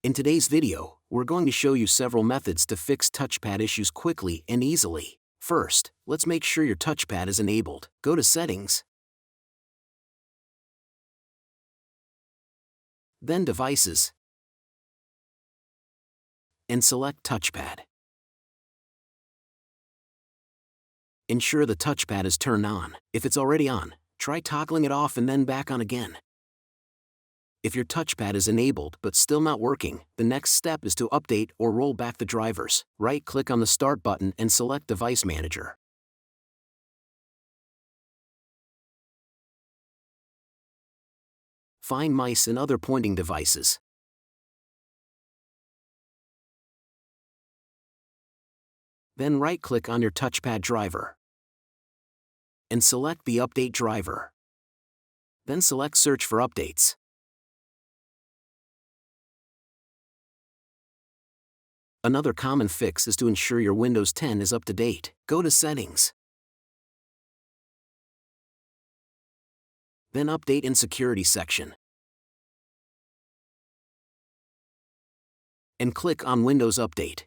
In today's video, we're going to show you several methods to fix touchpad issues quickly and easily. First, let's make sure your touchpad is enabled. Go to Settings, then Devices, and select Touchpad. Ensure the touchpad is turned on. If it's already on, try toggling it off and then back on again. If your touchpad is enabled but still not working, the next step is to update or roll back the drivers. Right-click on the Start button and select Device Manager. Find mice and other pointing devices. Then right-click on your touchpad driver and select the Update driver. Then select Search for updates. Another common fix is to ensure your Windows 10 is up to date. Go to Settings, then Update and Security section, and click on Windows Update.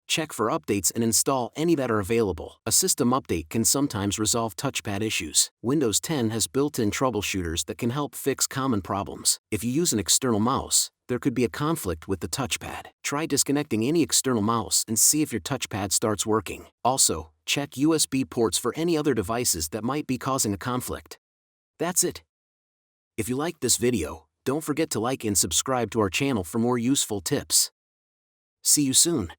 Check for updates and install any that are available. A system update can sometimes resolve touchpad issues. Windows 10 has built-in troubleshooters that can help fix common problems. If you use an external mouse, there could be a conflict with the touchpad. Try disconnecting any external mouse and see if your touchpad starts working. Also, check USB ports for any other devices that might be causing a conflict. That's it. If you liked this video, don't forget to like and subscribe to our channel for more useful tips. See you soon.